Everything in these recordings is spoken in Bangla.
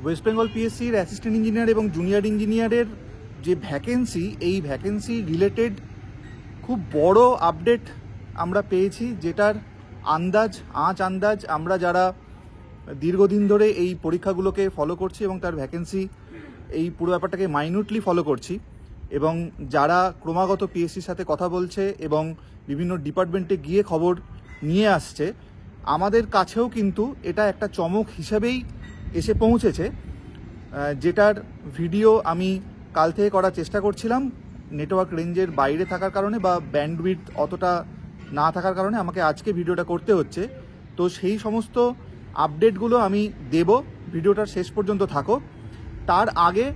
ওয়েস্ট বেঙ্গল পিএসসির অ্যাসিস্ট্যান্ট ইঞ্জিনিয়ার এবং জুনিয়র ইঞ্জিনিয়ারের যে ভ্যাকেন্সি, এই ভ্যাকেন্সি রিলেটেড খুব বড় আপডেট আমরা পেয়েছি, যেটার আন্দাজ আমরা যারা দীর্ঘদিন ধরে এই পরীক্ষাগুলোকে ফলো করছি এবং তার ভ্যাকেন্সি এই পুরো ব্যাপারটাকে মাইনিউটলি ফলো করছি এবং যারা ক্রমাগত পিএসসির সাথে কথা বলছে এবং বিভিন্ন ডিপার্টমেন্টে গিয়ে খবর নিয়ে আসছে, আমাদের কাছেও কিন্তু এটা একটা চমক হিসেবেই এসে পৌঁছেছে, যেটার ভিডিও আমি কাল থেকে করার চেষ্টা করছিলাম। নেটওয়ার্ক রেঞ্জের বাইরে থাকার কারণে বা ব্যান্ডউইডথ অতটা না থাকার কারণে আমাকে আজকে ভিডিওটা করতে হচ্ছে। তো সেই সমস্ত আপডেটগুলো আমি দেব, ভিডিওটার শেষ পর্যন্ত থাকো। তার আগে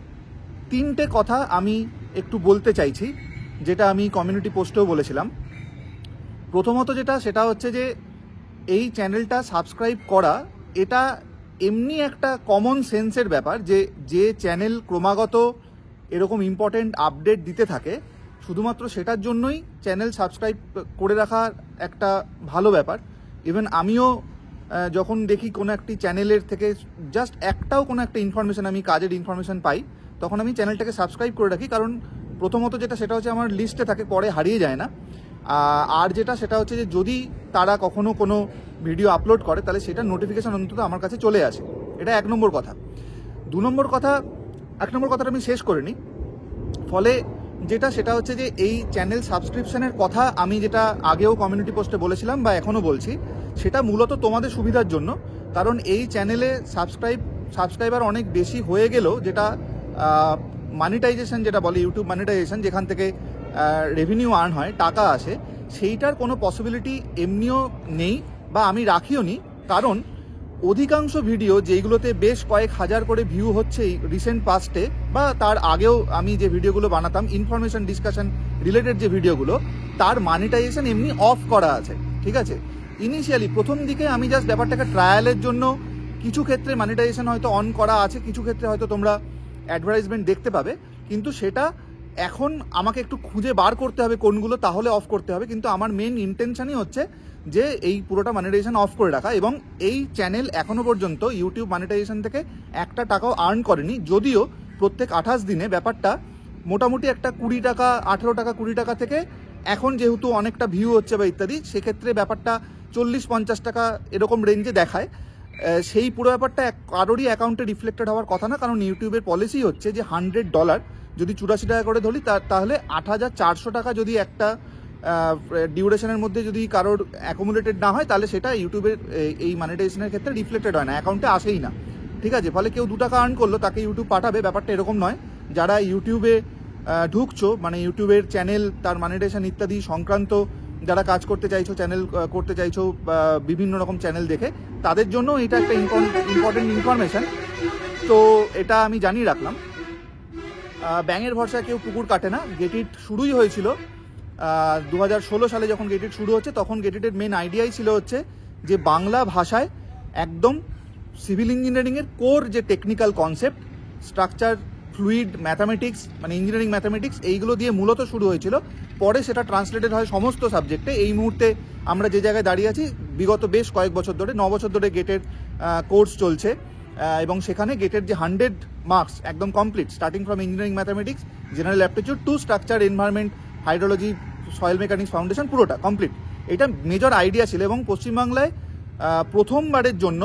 তিনটে কথা আমি একটু বলতে চাইছি, যেটা আমি কমিউনিটি পোস্টেও বলেছিলাম। প্রথমত সেটা হচ্ছে যে এই চ্যানেলটা সাবস্ক্রাইব করা এটা এমনি একটা কমন সেন্সের ব্যাপার, যে চ্যানেল ক্রমাগত এরকম ইম্পর্টেন্ট আপডেট দিতে থাকে, শুধুমাত্র সেটার জন্যই চ্যানেল সাবস্ক্রাইব করে রাখা একটা ভালো ব্যাপার। ইভেন আমিও যখন দেখি কোনো একটি চ্যানেলের থেকে জাস্ট একটাও কোনো একটা ইনফরমেশন, আমি কাজের ইনফরমেশন পাই, তখন আমি চ্যানেলটাকে সাবস্ক্রাইব করে রাখি। কারণ প্রথমত সেটা হচ্ছে আমার লিস্টে থাকে, পরে হারিয়ে যায় না। আর সেটা হচ্ছে যে যদি তারা কখনো কোনো ভিডিও আপলোড করে, তাহলে সেটা নোটিফিকেশন অন্তত আমার কাছে চলে আসে। এটা 1 নম্বর কথা। 2 নম্বর কথা, 1 নম্বর কথাটা আমি শেষ করে নিই। ফলে সেটা হচ্ছে যে এই চ্যানেল সাবস্ক্রিপশনের কথা আমি যেটা আগেও কমিউনিটি পোস্টে বলেছিলাম বা এখনও বলছি, সেটা মূলত তোমাদের সুবিধার জন্য। কারণ এই চ্যানেলে সাবস্ক্রাইবার অনেক বেশি হয়ে গেলেও যেটা মানিটাইজেশন যেটা বলে, ইউটিউব মানিটাইজেশন, যেখান থেকে রেভিনিউ আর্ন হয়, টাকা আসে, সেইটার কোনো পসিবিলিটি এমনিও নেই বা আমি রাখিও নি। কারণ অধিকাংশ ভিডিও যেইগুলোতে বেশ কয়েক হাজার করে ভিউ হচ্ছে রিসেন্ট পাস্টে বা তার আগেও আমি যে ভিডিওগুলো বানাতাম ইনফরমেশন ডিসকাশন রিলেটেড যে ভিডিওগুলো, তার মানিটাইজেশন এমনি অফ করা আছে। ঠিক আছে, ইনিশিয়ালি প্রথম দিকে আমি জাস্ট ব্যাপারটাকে ট্রায়ালের জন্য কিছু ক্ষেত্রে মানিটাইজেশন হয়তো অন করা আছে, কিছু ক্ষেত্রে হয়তো তোমরা অ্যাডভার্টাইজমেন্ট দেখতে পাবে, কিন্তু সেটা এখন আমাকে একটু খুঁজে বার করতে হবে কোনগুলো, তাহলে অফ করতে হবে। কিন্তু আমার মেন ইন্টেনশনই হচ্ছে যে এই পুরোটা মনিটাইজেশন অফ করে রাখা। এবং এই চ্যানেল এখনো পর্যন্ত ইউটিউব মনিটাইজেশন থেকে একটা টাকাও আর্ন করেনি, যদিও প্রত্যেক 28 দিনে ব্যাপারটা মোটামুটি একটা 20 টাকা, 18 টাকা, 20 টাকা থেকে এখন যেহেতু অনেকটা ভিউ হচ্ছে বা ইত্যাদি, সেক্ষেত্রে ব্যাপারটা 40-50 টাকা এরকম রেঞ্জে দেখায়। সেই পুরো ব্যাপারটা কারোরই অ্যাকাউন্টে রিফ্লেক্টেড হওয়ার কথা না, কারণ ইউটিউবের পলিসি হচ্ছে যে $100 যদি 84 টাকা করে ধরি, তাহলে 8,400 টাকা যদি একটা ডিউরেশনের মধ্যে যদি কারোর অ্যাকুমুলেটেড না হয়, তাহলে সেটা ইউটিউবের এই মনিটাইজেশনের ক্ষেত্রে রিফ্লেক্টেড হয় না, অ্যাকাউন্টে আসেই না। ঠিক আছে, ফলে কেউ 2 টাকা আর্ন করলো, তাকে ইউটিউব পাঠাবে, ব্যাপারটা এরকম নয়। যারা ইউটিউবে ঢুকছো, মানে ইউটিউবের চ্যানেল, তার মনিটাইজেশন ইত্যাদি সংক্রান্ত যারা কাজ করতে চাইছো, চ্যানেল করতে চাইছো বিভিন্ন রকম চ্যানেল দেখে, তাদের জন্য এটা একটা ইম্পর্টেন্ট ইনফরমেশন। তো এটা আমি জানিয়ে রাখলাম। ব্যাঙের ভরসা কেউ পুকুর কাটে না। গেটিট শুরুই হয়েছিল 2016 সালে, যখন গেটিট শুরু হচ্ছে, তখন গেটিটের মেন আইডিয়াই ছিল হচ্ছে যে বাংলা ভাষায় একদম সিভিল ইঞ্জিনিয়ারিংয়ের কোর যে technical concept, structure, fluid, mathematics, মানে ইঞ্জিনিয়ারিং ম্যাথামেটিক্স, এইগুলো দিয়ে মূলত শুরু হয়েছিল। পরে সেটা ট্রান্সলেটেড হয় সমস্ত সাবজেক্টে। এই মুহূর্তে আমরা যে জায়গায় দাঁড়িয়ে আছি, বিগত বেশ কয়েক বছর ধরে, 9 বছর ধরে গেটের কোর্স চলছে, এবং সেখানে গেটের যে 100 মার্কস একদম complete, starting from engineering mathematics, general aptitude two structure, environment, hydrology, soil mechanics foundation, পুরোটা কমপ্লিট। এটা মেজর আইডিয়া ছিল। এবং পশ্চিমবাংলায় প্রথমবারের জন্য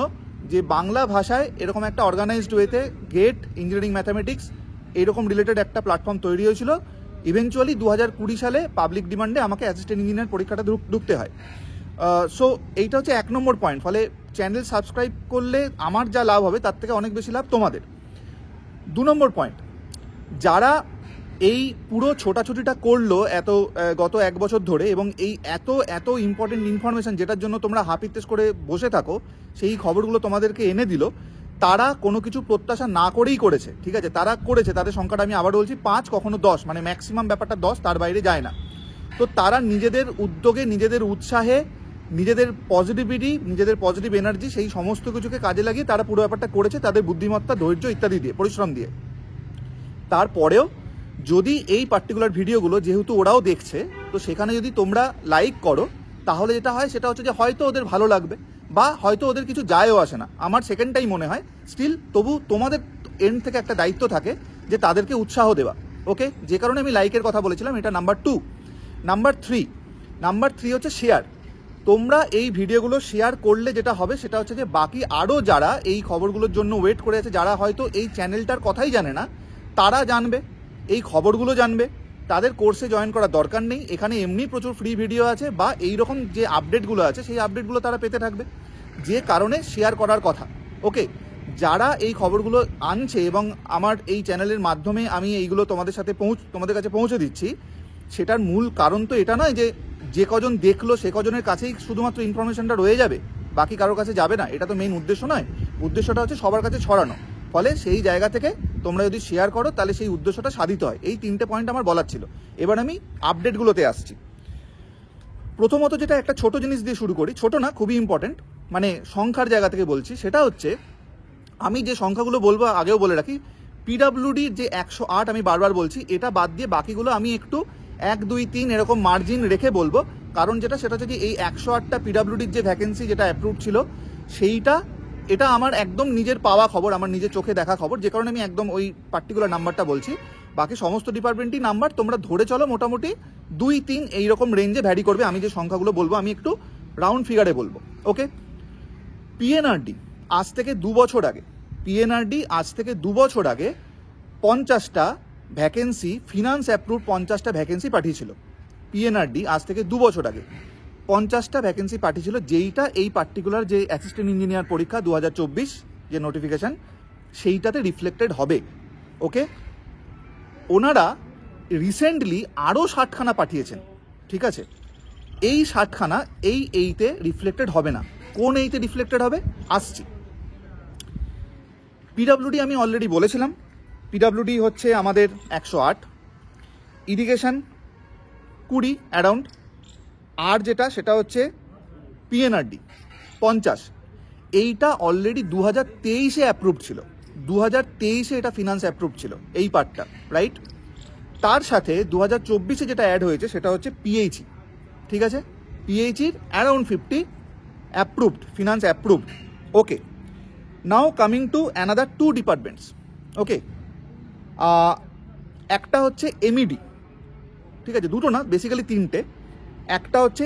যে বাংলা ভাষায় এরকম একটা অর্গানাইজড ওয়েতে গেট, ইঞ্জিনিয়ারিং ম্যাথামেটিক্স এইরকম রিলেটেড একটা প্ল্যাটফর্ম তৈরি হয়েছিল। ইভেনচুয়ালি 2020 সালে পাবলিক ডিমান্ডে আমাকে অ্যাসিস্ট্যান্ট ইঞ্জিনিয়ার পরীক্ষাটা ঢুকতে হয়। সো এইটা হচ্ছে 1 নম্বর পয়েন্ট। ফলে চ্যানেল সাবস্ক্রাইব করলে আমার যা লাভ হবে, তার থেকে অনেক বেশি লাভ তোমাদের। 2 নম্বর পয়েন্ট, যারা এই পুরো ছোটাছুটিটা করলো গত 1 বছর ধরে, এবং এই এত ইম্পর্টেন্ট ইনফরমেশন যেটার জন্য তোমরা হাপিত্তেশ করে বসে থাকো, সেই খবরগুলো তোমাদেরকে এনে দিল, তারা কোনো কিছু প্রত্যাশা না করেই করেছে। ঠিক আছে, তারা করেছে, তাদের সংখ্যাটা আমি আবার বলছি 5, কখনো 10, মানে ম্যাক্সিমাম ব্যাপারটা 10, তার বাইরে যায় না। তো তারা নিজেদের উদ্যোগে, নিজেদের উৎসাহে, নিজেদের পজিটিভিটি, নিজেদের পজিটিভ এনার্জি, সেই সমস্ত কিছুকে কাজে লাগিয়ে তারা পুরো ব্যাপারটা করেছে, তাদের বুদ্ধিমত্তা, ধৈর্য ইত্যাদি দিয়ে, পরিশ্রম দিয়ে। তারপরেও যদি এই পার্টিকুলার ভিডিওগুলো, যেহেতু ওরাও দেখছে, তো সেখানে যদি তোমরা লাইক করো, তাহলে যেটা হয় সেটা হচ্ছে যে হয়তো ওদের ভালো লাগবে, বা হয়তো ওদের কিছু যায়ও আসে না। আমার সেকেন্ডটাই মনে হয় স্টিল, তবু তোমাদের এন্ড থেকে একটা দায়িত্ব থাকে যে তাদেরকে উৎসাহ দেওয়া। ওকে, যে কারণে আমি লাইকের কথা বলেছিলাম, এটা নাম্বার 2। নাম্বার থ্রি হচ্ছে শেয়ার। তোমরা এই ভিডিওগুলো শেয়ার করলে যেটা হবে সেটা হচ্ছে যে বাকি আরও যারা এই খবরগুলোর জন্য ওয়েট করে আছে, যারা হয়তো এই চ্যানেলটার কথাই জানে না, তারা জানবে, এই খবরগুলো জানবে। তাদের কোর্সে জয়েন করার দরকার নেই, এখানে এমনি প্রচুর ফ্রি ভিডিও আছে, বা এই রকম যে আপডেটগুলো আছে সেই আপডেটগুলো তারা পেতে থাকবে, যে কারণে শেয়ার করার কথা। ওকে, যারা এই খবরগুলো আনছে এবং আমার এই চ্যানেলের মাধ্যমে আমি এইগুলো তোমাদের কাছে পৌঁছে দিচ্ছি, সেটার মূল কারণ তো এটা নয় যে কজন দেখলো সে কজনের কাছেই শুধুমাত্র ইনফরমেশনটা রয়ে যাবে, বাকি কারোর কাছে যাবে না, এটা তো মেইন উদ্দেশ্য নয়। উদ্দেশ্যটা হচ্ছে সবার কাছে ছড়ানো। ফলে সেই জায়গা থেকে তোমরা যদি শেয়ার করো তাহলে সেই উদ্দেশ্যটা সাধিত হয়। এই 3টে পয়েন্ট আমার বলার ছিল। এবার আমি আপডেটগুলোতে আসছি। প্রথমত যেটা একটা ছোট জিনিস দিয়ে শুরু করি, ছোট না, খুবই ইম্পর্টেন্ট, মানে সংখ্যার জায়গা থেকে বলছি। সেটা হচ্ছে, আমি যে সংখ্যাগুলো বলবো আগেও বলে রাখি, পিডাব্লিউডির যে 108 আমি বারবার বলছি, এটা বাদ দিয়ে বাকিগুলো আমি একটু 1, 2, 3 এরকম মার্জিন রেখে বলবো। কারণ সেটা হচ্ছে যে এই 108টা পিডাব্লিউডির যে ভ্যাকেন্সি যেটা অ্যাপ্রুভ ছিল, এটা আমার একদম নিজের পাওয়া খবর, আমার নিজের চোখে দেখা খবর, যে কারণে আমি একদম ওই পার্টিকুলার নাম্বারটা বলছি। বাকি সমস্ত ডিপার্টমেন্টই নাম্বার তোমরা ধরে চলো, মোটামুটি 2, 3 এইরকম রেঞ্জে ভ্যারি করবে। আমি যে সংখ্যাগুলো বলবো আমি একটু রাউন্ড ফিগারে বলবো। ওকে, পিএনআরডি আজ থেকে 2 বছর আগে 50টা ভ্যাকেন্সি, ফিনান্স অ্যাপ্রুভ 50টা ভ্যাকেন্সি পাঠিয়েছিল। পিএনআরডি আজ থেকে 2 বছর আগে 50টা ভ্যাকেন্সি পাঠিয়েছিল, যেইটা এই পার্টিকুলার যে অ্যাসিস্ট্যান্ট ইঞ্জিনিয়ার পরীক্ষা 2024 যে নোটিফিকেশন, সেইটাতে রিফ্লেক্টেড হবে। ওকে, ওনারা রিসেন্টলি আরও 60খানা পাঠিয়েছেন। ঠিক আছে, এই 60খানা এইতে রিফ্লেক্টেড হবে না। কোন এইতে রিফ্লেক্টেড হবে আসছি। পিডাব্লিউডি আমি অলরেডি বলেছিলাম, পিডাব্লিউডি হচ্ছে আমাদের 108, ইরিগেশন 20 অ্যারাউন্ড, আর যেটা সেটা হচ্ছে পিএনআরডি 50। এইটা অলরেডি 2023-এ অ্যাপ্রুভড ছিল, 2023-এ এটা ফিনান্স অ্যাপ্রুভ ছিল এই পার্টটা, রাইট। তার সাথে 2024-এ যেটা অ্যাড হয়েছে সেটা হচ্ছে পিএইচই। ঠিক আছে, পিএইচির around 50 approved, finance approved. Okay, now coming to another 2 departments. Okay, একটা হচ্ছে এমইডি। ঠিক আছে, দুটো না, বেসিক্যালি 3টে। একটা হচ্ছে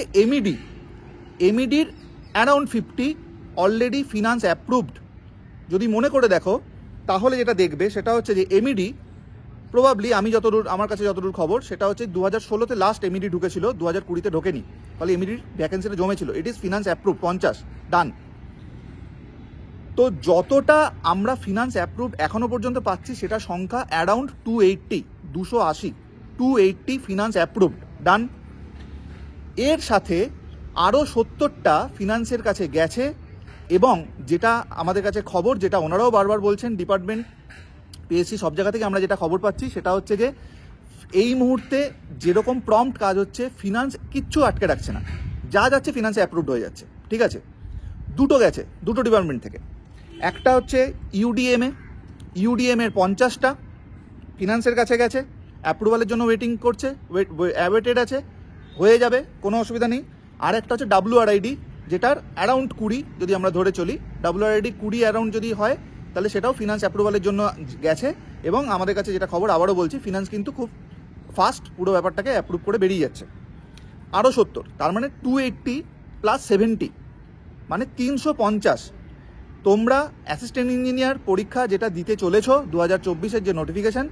এমইডির অ্যারাউন্ড 50 অলরেডি ফিনান্স অ্যাপ্রুভড। যদি মনে করে দেখো তাহলে যেটা দেখবে সেটা হচ্ছে যে এমইডি প্রবাবলি, আমার কাছে যতদূর খবর, সেটা হচ্ছে 2016-তে লাস্ট এমইডি ঢুকেছিল, 2020-তে ঢোকেনি। ফলে এমইডির ভ্যাকেন্সিটা জমেছিল, ইট ইজ ফিনান্স অ্যাপ্রুভ 50 ডান। তো যতটা আমরা ফিনান্স অ্যাপ্রুভ এখনো পর্যন্ত পাচ্ছি সেটা সংখ্যা অ্যারাউন্ড 280 ফিনান্স অ্যাপ্রুভড ডান। এর সাথে আরও 70টা ফিনান্সের কাছে গেছে, এবং যেটা আমাদের কাছে খবর, যেটা ওনারাও বারবার বলছেন, ডিপার্টমেন্ট, পিএসসি, সব জায়গা থেকে আমরা যেটা খবর পাচ্ছি সেটা হচ্ছে যে এই মুহূর্তে যেরকম প্রম্পট কাজ হচ্ছে, ফিনান্স কিচ্ছু আটকে রাখছে না, যা যাচ্ছে ফিনান্সে অ্যাপ্রুভড হয়ে যাচ্ছে। ঠিক আছে, দুটো গেছে, দুটো ডিপার্টমেন্ট থেকে। একটা হচ্ছে ইউডিএম এর 50টা ফিনান্সের কাছে গেছে, অ্যাপ্রুভালের জন্য ওয়েটিং করছে, অ্যাওয়েটেড আছে, হয়ে যাবে, কোনো অসুবিধা নেই। আর একটা হচ্ছে WRID, যেটার অ্যারাউন্ড 20 যদি আমরা ধরে চলি, WRID 20 অ্যারাউন্ড যদি হয় তাহলে সেটাও ফিনান্স অ্যাপ্রুভালের জন্য গেছে। এবং আমাদের কাছে যেটা খবর, আবারও বলছি, ফিনান্স কিন্তু খুব ফাস্ট পুরো ব্যাপারটাকে অ্যাপ্রুভ করে বেরিয়ে যাচ্ছে। আরও 70, তার মানে 280 + 70 মানে 350। তোমরা অ্যাসিস্ট্যান্ট ইঞ্জিনিয়ার পরীক্ষা যেটা দিতে চলেছো 2024-এর যে নোটিফিকেশান,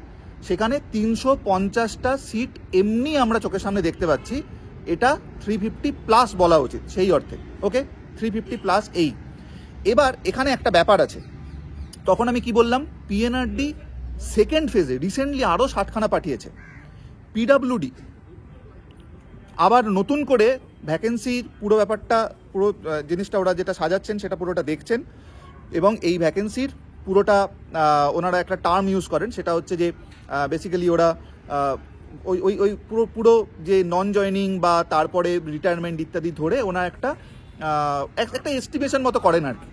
সেখানে 350টা সিট এমনি আমরা চোখের সামনে দেখতে পাচ্ছি। এটা 350+ বলা উচিত সেই অর্থে। ওকে, 350+ এই। এবার এখানে একটা ব্যাপার আছে, তখন আমি কি বললাম, পিএনআরডি সেকেন্ড ফেজে রিসেন্টলি আরও 60খানা পাঠিয়েছে। পিডাব্লিউডি আবার নতুন করে ভ্যাকেন্সির পুরো ব্যাপারটা, পুরো জিনিসটা ওরা যেটা সাজাচ্ছেন সেটা পুরোটা দেখছেন, এবং এই ভ্যাকেন্সির পুরোটা ওনারা একটা টার্ম ইউজ করেন, সেটা হচ্ছে যে বেসিক্যালি ওরা ওই পুরো যে নন জয়নিং বা তারপরে রিটায়ারমেন্ট ইত্যাদি ধরে ওনারা একটা এস্টিমেশন মতো করেন আর কি।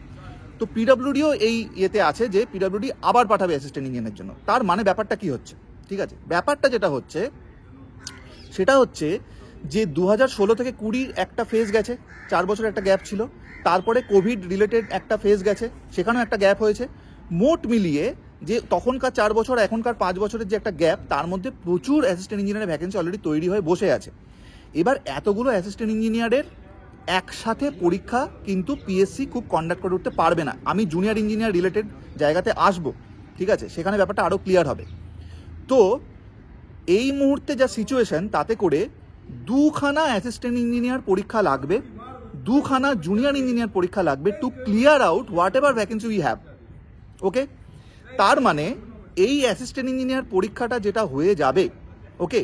তো পিডাব্লিউডিও এই ইয়েতে আছে যে পিডাব্লিউডি আবার পাঠাবে অ্যাসিস্ট্যান্ট ইঞ্জিনিয়ারের জন্য। তার মানে ব্যাপারটা কি হচ্ছে, ঠিক আছে, ব্যাপারটা যেটা হচ্ছে সেটা হচ্ছে যে 2016 থেকে 20 একটা ফেজ গেছে, 4 বছর একটা গ্যাপ ছিল, তারপরে কোভিড রিলেটেড একটা ফেজ গেছে, সেখানেও একটা গ্যাপ হয়েছে। মোট মিলিয়ে যে তখনকার 4 বছর এখনকার 5 বছরের যে একটা গ্যাপ, তার মধ্যে প্রচুর অ্যাসিস্ট্যান্ট ইঞ্জিনিয়ারের ভ্যাকেন্সি অলরেডি তৈরি হয়ে বসে আছে। এবার এতগুলো অ্যাসিস্ট্যান্ট ইঞ্জিনিয়ারের একসাথে পরীক্ষা কিন্তু পিএসসি খুব কন্ডাক্ট করে উঠতে পারবে না। আমি জুনিয়র ইঞ্জিনিয়ার রিলেটেড জায়গাতে আসবো, ঠিক আছে, সেখানে ব্যাপারটা আরও ক্লিয়ার হবে। তো এই মুহূর্তে যা সিচুয়েশন, তাতে করে 2খানা অ্যাসিস্ট্যান্ট ইঞ্জিনিয়ার পরীক্ষা লাগবে, 2খানা জুনিয়র ইঞ্জিনিয়ার পরীক্ষা লাগবে to clear out whatever vacancy we have. Okay, তার মানে এই অ্যাসিস্ট্যান্ট ইঞ্জিনিয়ার পরীক্ষাটা যেটা হয়ে যাবে, ওকে,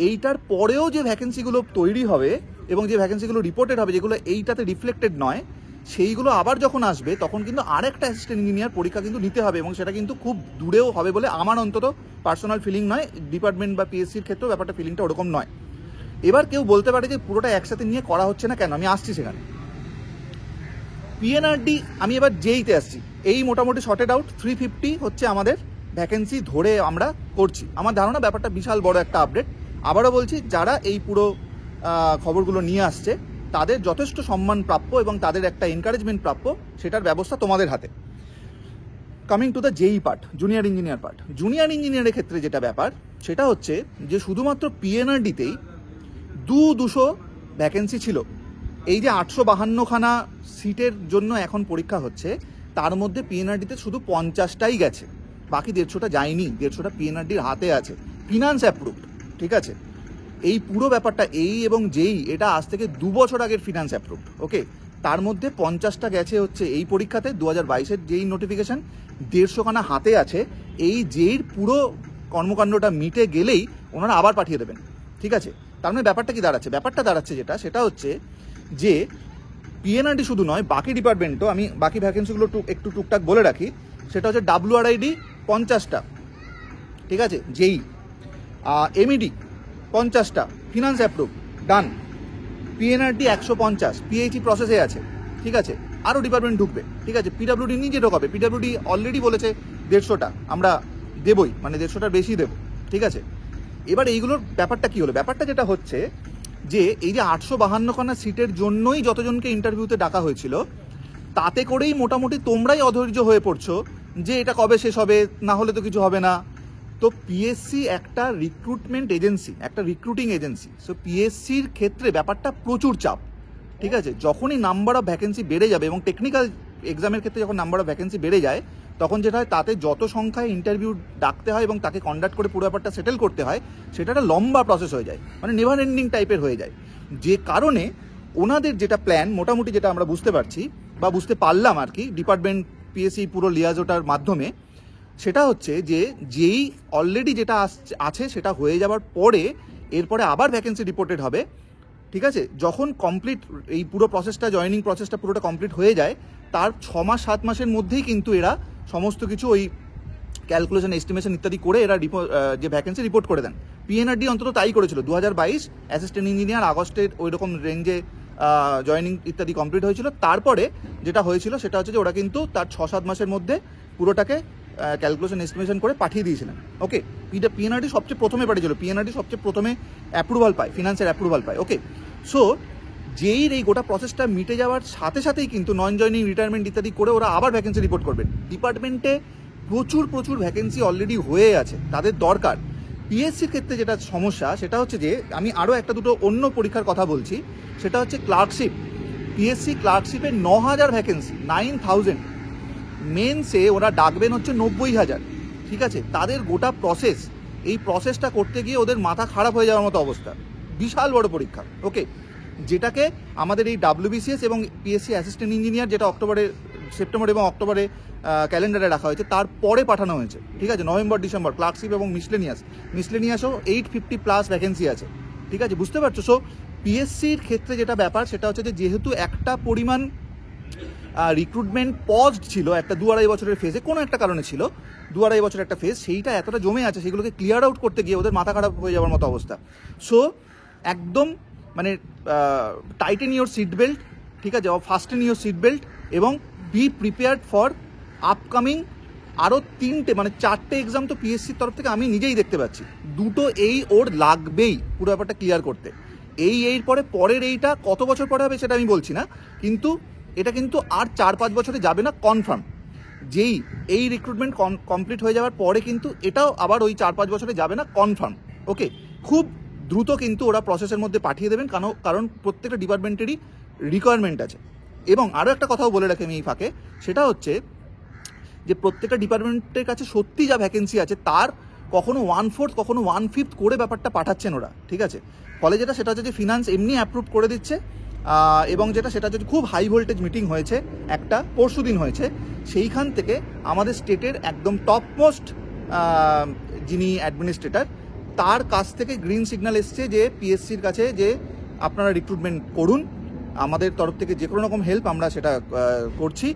এইটার পরেও যে ভ্যাকেন্সিগুলো তৈরি হবে এবং যে ভ্যাকেন্সিগুলো রিপোর্টেড হবে, যেগুলো এইটাতে রিফ্লেক্টেড নয়, সেইগুলো আবার যখন আসবে তখন কিন্তু আরেকটা অ্যাসিস্ট্যান্ট ইঞ্জিনিয়ার পরীক্ষা কিন্তু নিতে হবে, এবং সেটা কিন্তু খুব দূরেও হবে বলে আমার অন্তত পার্সোনাল ফিলিং নয়। ডিপার্টমেন্ট বা পিএসসির ক্ষেত্রেও ব্যাপারটা ফিলিংটা ওরকম নয়। এবার কেউ বলতে পারে যে পুরোটা একসাথে নিয়ে করা হচ্ছে না কেন, আমি আসছি সেখানে। পিএনআরডি, আমি এবার জেইতে আসছি। এই মোটামুটি শর্টেড আউট 350 হচ্ছে আমাদের ভ্যাকেন্সি ধরে আমরা করছি। আমার ধারণা ব্যাপারটা বিশাল বড় একটা আপডেট। আবারও বলছি, যারা এই পুরো খবরগুলো নিয়ে আসছে তাদের যথেষ্ট সম্মান প্রাপ্য এবং তাদের একটা এনকারেজমেন্ট প্রাপ্য, সেটার ব্যবস্থা তোমাদের হাতে। Coming to the JE part, junior engineer part. Junior ইঞ্জিনিয়ারের ক্ষেত্রে যেটা ব্যাপার, সেটা হচ্ছে যে শুধুমাত্র পিএনআরডিতেই 200 ভ্যাকেন্সি ছিল। এই যে 852খানা সিটের জন্য এখন পরীক্ষা হচ্ছে, তার মধ্যে পিএনআরডিতে শুধু 50টাই গেছে, বাকি 150টা যায়নি। 150টা পিএনআরডির হাতে আছে, ফিনান্স অ্যাপ্রুভড, ঠিক আছে। এই পুরো ব্যাপারটা এই এবং জেই, এটা আজ থেকে 2 বছর আগের ফিনান্স অ্যাপ্রুভড, ওকে। তার মধ্যে 50টা গেছে হচ্ছে এই পরীক্ষাতে 2022-এর জেই নোটিফিকেশন, 150খানা হাতে আছে। এই জেইর পুরো কর্মকাণ্ডটা মিটে গেলেই ওনারা আবার পাঠিয়ে দেবেন, ঠিক আছে। তার মানে ব্যাপারটা কি দাঁড়াচ্ছে? ব্যাপারটা দাঁড়াচ্ছে সেটা হচ্ছে যে পিএনআরডি শুধু নয়, বাকি ডিপার্টমেন্টও, আমি বাকি ভ্যাকেন্সিগুলো একটু টুকটাক বলে রাখি। সেটা হচ্ছে WRID 50টা, ঠিক আছে, জেই, MED 50টা, ফিনান্স অ্যাপ্রুভ, ডান। পিএনআরডি 150, পিএইচই প্রসেসে আছে, ঠিক আছে। আরও ডিপার্টমেন্ট ঢুকবে, ঠিক আছে। পিডাব্লিউডি নিজে ঢোকাবে, পিডাব্লিউডি অলরেডি বলেছে 150টা আমরা দেবই, মানে 150টার বেশি দেবো, ঠিক আছে। এবার এইগুলোর ব্যাপারটা কি হলো? ব্যাপারটা যেটা হচ্ছে যে এই যে 852খানা সিটের জন্যই যতজনকে ইন্টারভিউতে ডাকা হয়েছিল, তাতে করেই মোটামুটি তোমরাই অধৈর্য হয়ে পড়ছো যে এটা কবে শেষ হবে, না হলে তো কিছু হবে না। তো পিএসসি একটা রিক্রুটমেন্ট এজেন্সি, একটা রিক্রুটিং এজেন্সি। সো পিএসসির ক্ষেত্রে ব্যাপারটা প্রচুর চাপ, ঠিক আছে। যখনই নাম্বার অফ ভ্যাকেন্সি বেড়ে যাবে, এবং টেকনিক্যাল এক্সামের ক্ষেত্রে যখন নাম্বার অফ ভ্যাকেন্সি বেড়ে যায়, তখন যেটা হয়, তাতে যত সংখ্যায় ইন্টারভিউ ডাকতে হয় এবং তাকে কন্ডাক্ট করে পুরো ব্যাপারটা সেটেল করতে হয়, সেটা একটা লম্বা প্রসেস হয়ে যায়, মানে নেভার এন্ডিং টাইপের হয়ে যায়। যে কারণে ওনাদের যেটা প্ল্যান, মোটামুটি যেটা আমরা বুঝতে পারছি বা বুঝতে পারলাম আর কি, ডিপার্টমেন্ট পিএসসি পুরো লিয়াজোটার মাধ্যমে, সেটা হচ্ছে যে যেই অলরেডি যেটা আছে সেটা হয়ে যাওয়ার পরে এরপরে আবার ভ্যাকেন্সি রিপোর্টেড হবে, ঠিক আছে। যখন কমপ্লিট এই পুরো প্রসেসটা, জয়েনিং প্রসেসটা পুরোটা কমপ্লিট হয়ে যায়, তার 6 মাস 7 মাসের মধ্যেই কিন্তু এরা সমস্ত কিছু ওই ক্যালকুলেশন, এস্টিমেশন ইত্যাদি করে এরা যে ভ্যাকেন্সি রিপোর্ট করে দেন। পিএনআরডি অন্তত তাই করেছিল। 2022 অ্যাসিস্ট্যান্ট ইঞ্জিনিয়ার আগস্টের ওই রকম রেঞ্জে জয়েনিং ইত্যাদি কমপ্লিট হয়েছিল। তারপরে যেটা হয়েছিল সেটা হচ্ছে যে ওরা কিন্তু তার 6-7 মাসের মধ্যে পুরোটাকে ক্যালকুলেশন এস্টিমেশন করে পাঠিয়ে দিয়েছিলেন, ওকে। পিএনআরডি সবচেয়ে প্রথমে পাঠিয়েছিল, পিএনআরডি সবচেয়ে প্রথমে অ্যাপ্রুভাল পায়, ফিনান্সের অ্যাপ্রুভাল পায়, ওকে। সো যেই এই গোটা প্রসেসটা মিটে যাওয়ার সাথে সাথেই কিন্তু নন জয়নিং, রিটায়ারমেন্ট ইত্যাদি করে ওরা আবার ভ্যাকেন্সি রিপোর্ট করবেন। ডিপার্টমেন্টে প্রচুর ভ্যাকেন্সি অলরেডি হয়ে আছে, তাদের দরকার। পিএসসির ক্ষেত্রে যেটা সমস্যা, সেটা হচ্ছে যে আমি আরও একটা দুটো অন্য পরীক্ষার কথা বলছি, সেটা হচ্ছে ক্লার্কশিপ। পিএসসি ক্লার্কশিপে 9000 ভ্যাকেন্সি, 9000। মেন্সে ওরা ডাকবেন হচ্ছে 90,000, ঠিক আছে। তাদের গোটা প্রসেস, এই প্রসেসটা করতে গিয়ে ওদের মাথা খারাপ হয়ে যাওয়ার মতো অবস্থা। বিশাল বড় পরীক্ষা, ওকে। যেটাকে আমাদের এই WBCS এবং পিএসসি অ্যাসিস্ট্যান্ট ইঞ্জিনিয়ার, যেটা সেপ্টেম্বর এবং অক্টোবরে ক্যালেন্ডারে রাখা হয়েছে, তারপরে পাঠানো হয়েছে, ঠিক আছে। নভেম্বর ডিসেম্বর ক্লার্কশিপ এবং মিসলেনিয়াসও 850+ ভ্যাকেন্সি আছে, ঠিক আছে, বুঝতে পারছো। সো পিএসসির ক্ষেত্রে যেটা ব্যাপার, সেটা হচ্ছে যে যেহেতু একটা পরিমাণ রিক্রুটমেন্ট পজড ছিল একটা 2-2.5 বছরের ফেজে, কোনো একটা কারণে ছিল 2-2.5 বছরের একটা ফেজ, সেইটা এতটা জমে আছে, সেগুলোকে ক্লিয়ার আউট করতে গিয়ে ওদের মাথা খারাপ হয়ে যাওয়ার মতো অবস্থা। সো একদম মানে টাইটেন ইউর সিট বেল্ট, ঠিক আছে, ফাস্টেন ইউর সিট বেল্ট, এবং বি প্রিপেয়ার্ড ফর আপকামিং আরও 3টে, মানে 4টে এক্সাম তো পিএসসির তরফ থেকে আমি নিজেই দেখতে পাচ্ছি। 2টো এই ওর লাগবেই পুরো ব্যাপারটা ক্লিয়ার করতে। এর পরের এইটা কত বছর পরে হবে সেটা আমি বলছি না, কিন্তু এটা কিন্তু আর 4-5 বছরে যাবে না, কনফার্ম। যেই এই রিক্রুটমেন্ট কমপ্লিট হয়ে যাওয়ার পরে কিন্তু এটাও আবার ওই 4-5 বছরে যাবে না, কনফার্ম। ওকে, খুব দ্রুত কিন্তু ওরা প্রসেসের মধ্যে পাঠিয়ে দেবেন, কারণ প্রত্যেকটা ডিপার্টমেন্টেরই রিকোয়ারমেন্ট আছে। এবং আরও একটা কথাও বলে রাখি আমি এই ফাঁকে, সেটা হচ্ছে যে প্রত্যেকটা ডিপার্টমেন্টের কাছে সত্যি যা ভ্যাকেন্সি আছে তার কখনো 1/4 কখনো 1/5 করে ব্যাপারটা পাঠাচ্ছেন ওরা, ঠিক আছে। ফলে সেটা হচ্ছে যে ফিনান্স এমনি অ্যাপ্রুভ করে দিচ্ছে, এবং সেটা হচ্ছে খুব হাই ভোল্টেজ মিটিং হয়েছে একটা পরশুদিন হয়েছে, সেইখান থেকে আমাদের স্টেটের একদম টপ মোস্ট যিনি অ্যাডমিনিস্ট্রেটর তার কাছ থেকে গ্রিন সিগন্যাল এসছে যে পিএসসির কাছে যে আপনারা রিক্রুটমেন্ট করুন, আমাদের তরফ থেকে যে কোনো রকম হেল্প আমরা সেটা করছি।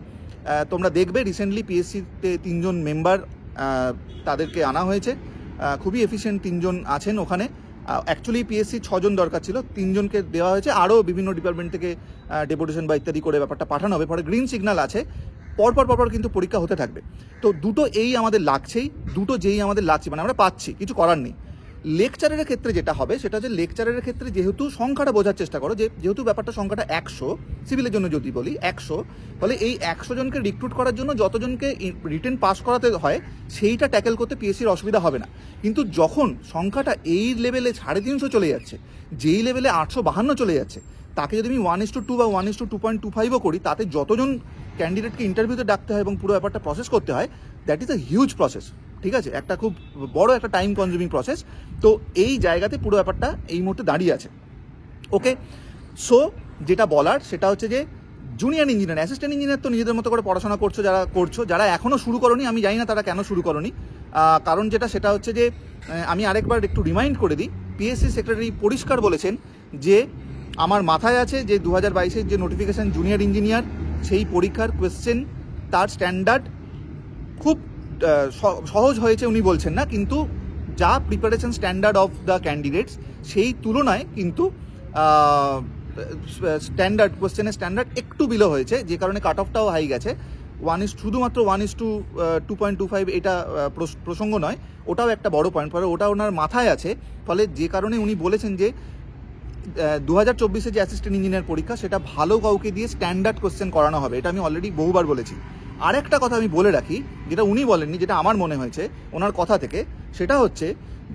তোমরা দেখবে রিসেন্টলি পিএসসিতে 3 জন মেম্বার তাদেরকে আনা হয়েছে, খুবই এফিশিয়েন্ট 3 জন আছেন ওখানে। অ্যাকচুয়ালি পিএসসি 6 জন দরকার ছিল, 3 জনকে দেওয়া হয়েছে, আরও বিভিন্ন ডিপার্টমেন্ট থেকে ডেপুটেশন বা ইত্যাদি করে ব্যাপারটা পাঠানো হবে। পরে গ্রিন সিগন্যাল আছে, পরপর কিন্তু পরীক্ষা হতে থাকবে। তো দুটো এই আমাদের লাগছেই, দুটো যেই আমাদের লাগছে মানে আমরা পাচ্ছি, কিছু করার নেই। লেকচারের ক্ষেত্রে যেটা হবে সেটা হচ্ছে লেকচারের ক্ষেত্রে যেহেতু সংখ্যাটা বোঝার চেষ্টা করো, যেহেতু ব্যাপারটা সংখ্যাটা 100 সিভিলের জন্য যদি বলি 100, ফলে এই 100 জনকে রিক্রুট করার জন্য যতজনকে রিটেন পাস করাতে হয় সেইটা ট্যাকেল করতে পিএসসির অসুবিধা হবে না। কিন্তু যখন সংখ্যাটা এই লেভেলে 350 চলে যাচ্ছে, যেই লেভেলে 852 চলে যাচ্ছে, তাকে যদি আমি 1:2 বা 1:2.25ও করি, তাতে যতজন ক্যান্ডিডেটকে ইন্টারভিউতে ডাকতে হয় এবং পুরো ব্যাপারটা প্রসেস করতে হয়, that is a huge process, ঠিক আছে, একটা খুব বড় একটা টাইম কনজিউমিং প্রসেস। তো এই জায়গাতে পুরো ব্যাপারটা এই মুহূর্তে দাঁড়িয়ে আছে। ওকে, সো যেটা বলার সেটা হচ্ছে যে জুনিয়র ইঞ্জিনিয়ার, অ্যাসিস্ট্যান্ট ইঞ্জিনিয়ার তো নিজেদের মতো করে পড়াশোনা করছো, যারা এখনও শুরু করোনি, আমি জানি না তারা কেন শুরু করোনি, কারণ সেটা হচ্ছে যে আমি আরেকবার একটু রিমাইন্ড করে দিই, পিএসসি সেক্রেটারি পরিষ্কার বলেছেন যে আমার মাথায় আছে যে 2022-এর যে নোটিফিকেশান জুনিয়র ইঞ্জিনিয়ার, সেই পরীক্ষার কোয়েশ্চেন তার স্ট্যান্ডার্ড খুব সহজ হয়েছে উনি বলছেন না, কিন্তু যা preparation standard of the candidates সেই তুলনায় কিন্তু স্ট্যান্ডার্ড কোয়েশ্চেনের স্ট্যান্ডার্ড একটু বিলো হয়েছে, যে কারণে কাট অফটাও হাই গেছে। শুধুমাত্র 1:2.25 এটা প্রসঙ্গ নয়, ওটাও একটা বড় পয়েন্ট, পরে ওটা ওনার মাথায় আছে। ফলে যে কারণে উনি বলেছেন যে 2024-এ যে অ্যাসিস্ট্যান্ট ইঞ্জিনিয়ার পরীক্ষা সেটা ভালো কাউকে দিয়ে স্ট্যান্ডার্ড কোয়েশ্চেন করানো হবে। এটা আমি অলরেডি বহুবার বলেছি। আরেকটা কথা আমি বলে রাখি, যেটা উনি বলেননি, যেটা আমার মনে হয়েছে ওনার কথা থেকে, সেটা হচ্ছে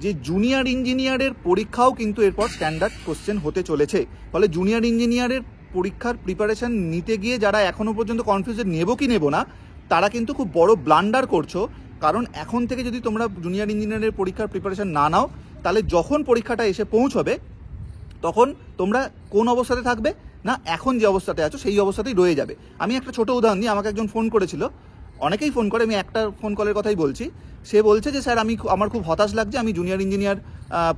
যে জুনিয়র ইঞ্জিনিয়ারের পরীক্ষাও কিন্তু এরপর স্ট্যান্ডার্ড কোশ্চেন হতে চলেছে। ফলে জুনিয়র ইঞ্জিনিয়ারের পরীক্ষার প্রিপারেশন নিতে গিয়ে যারা এখনও পর্যন্ত কনফিউজড নেব কি নেব না, তারা কিন্তু খুব বড় ব্লান্ডার করছো। কারণ এখন থেকে যদি তোমরা জুনিয়র ইঞ্জিনিয়ারের পরীক্ষার প্রিপারেশন না নাও, তাহলে যখন পরীক্ষাটা এসে পৌঁছবে তখন তোমরা কোন অবস্থাতে থাকবে না, এখন যে অবস্থাতে আছো সেই অবস্থাতেই রয়ে যাবে। আমি একটা ছোট উদাহরণ দিই, আমাকে একজন ফোন করেছিল, অনেকেই ফোন করে, আমি একটা ফোন কলের কথাই বলছি। সে বলছে যে স্যার আমার খুব হতাশ লাগছে, আমি জুনিয়র ইঞ্জিনিয়ার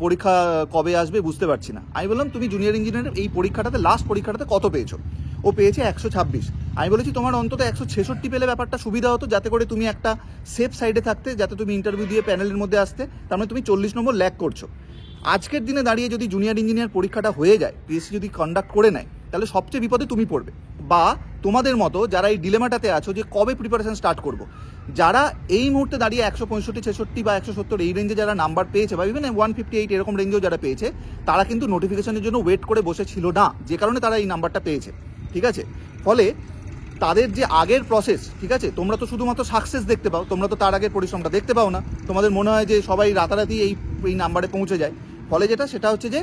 পরীক্ষা কবে আসবে বুঝতে পারছি না। আমি বললাম তুমি জুনিয়র ইঞ্জিনিয়ারের এই পরীক্ষাটাতে লাস্ট পরীক্ষাটাতে কত পেয়েছো? ও পেয়েছে 126। আমি বলেছি তোমার অন্তত 166 পেলে ব্যাপারটা সুবিধা হতো, যাতে করে তুমি একটা সেফ সাইডে থাকতে, যাতে তুমি ইন্টারভিউ দিয়ে প্যানেলের মধ্যে আসতে। তার মানে তুমি 40 নম্বর ল্যাগ করছো। আজকের দিনে দাঁড়িয়ে যদি জুনিয়র ইঞ্জিনিয়ার পরীক্ষাটা হয়ে যায়, পিএসসি যদি কন্ডাক্ট করে নেয়, তাহলে সবচেয়ে বিপদে তুমি পড়বে, বা তোমাদের মতো যারা এই ডিলেমাটাতে আছো যে কবে প্রিপারেশন স্টার্ট করব, যারা এই মুহূর্তে দাঁড়িয়ে 165, 66 বা 170 এই রেঞ্জে যারা নাম্বার পেয়েছে, বা ইভেন 158 এরকম রেঞ্জেও যারা পেয়েছে, তারা কিন্তু নোটিফিকেশনের জন্য ওয়েট করে বসে ছিল না, যে কারণে তারা এই নাম্বারটা পেয়েছে, ঠিক আছে। ফলে তাদের যে আগের প্রসেস, ঠিক আছে, তোমরা তো শুধুমাত্র সাকসেস দেখতে পাও, তোমরা তো তার আগের পরিশ্রমটা দেখতে পাও না। তোমাদের মনে হয় যে সবাই রাতারাতি এই নাম্বারে পৌঁছে যায়। ফলে সেটা হচ্ছে যে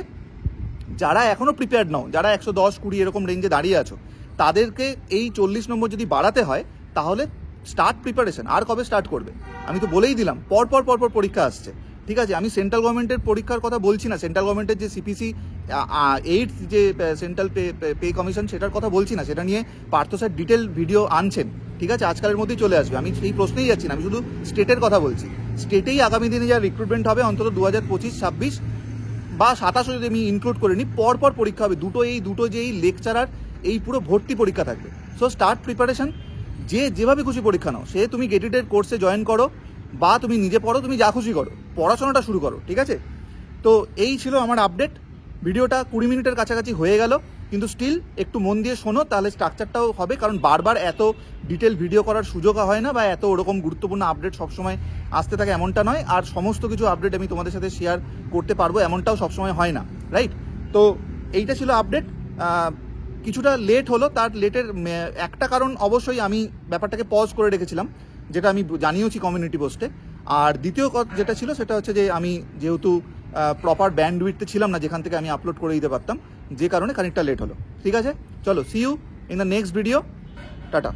যারা এখনও প্রিপেয়ার্ড নও, যারা 110, 20 এরকম রেঞ্জে দাঁড়িয়ে আছো, তাদেরকে এই 40 নম্বর যদি বাড়াতে হয়, তাহলে স্টার্ট প্রিপারেশন। আর কবে স্টার্ট করবে? আমি তো বলেই দিলাম, পরপর পরীক্ষা আসছে, ঠিক আছে। আমি সেন্ট্রাল গভর্নমেন্টের পরীক্ষার কথা বলছি না, সেন্ট্রাল গভর্নমেন্টের যে সিপিসি 8 যে সেন্ট্রাল পে কমিশন, সেটার কথা বলছি না। সেটা নিয়ে পার্থ স্যার ডিটেল ভিডিও আনছেন, ঠিক আছে, আজকালের মধ্যেই চলে আসবে। আমি সেই প্রশ্নেই যাচ্ছি না, আমি শুধু স্টেটের কথা বলছি। স্টেটেই আগামী দিনে যা রিক্রুটমেন্ট হবে, অন্তত 2025, 26 বা 27 যদি আমি ইনক্লুড করে নিই, পরপর পরীক্ষা হবে দুটো যেই লেকচারার, এই পুরো ভর্তি পরীক্ষা থাকবে। সো স্টার্ট প্রিপারেশন, যেভাবে খুশি পরীক্ষা নাও, সে তুমি গেটেডের কোর্সে জয়েন করো বা তুমি নিজে পড়ো, তুমি যা খুশি করো, পড়াশোনাটা শুরু করো, ঠিক আছে। তো এই ছিল আমার আপডেট। ভিডিওটা 20 মিনিটের কাছাকাছি হয়ে গেল, কিন্তু স্টিল একটু মন দিয়ে শোনো, তাহলে স্ট্রাকচারটাও হবে। কারণ বারবার এত ডিটেল ভিডিও করার সুযোগ হয় না, বা এত ওরকম গুরুত্বপূর্ণ আপডেট সবসময় আসতে থাকে এমনটা নয়। আর সমস্ত কিছু আপডেট আমি তোমাদের সাথে শেয়ার করতে পারবো এমনটাও সবসময় হয় না, রাইট। তো এইটা ছিল আপডেট। কিছুটা লেট হলো, তার লেটের একটা কারণ অবশ্যই আমি ব্যাপারটাকে পজ করে রেখেছিলাম, যেটা আমি জানিয়েছি কমিউনিটি পোস্টে। আর দ্বিতীয় যেটা ছিল সেটা হচ্ছে যে আমি যেহেতু প্রপার ব্যান্ডউইডথে ছিলাম না যেখান থেকে আমি আপলোড করে দিতে পারতাম, যে কারণে খানিকটা লেট হলো। ঠিক আছে, চলো see you in the next video, tata.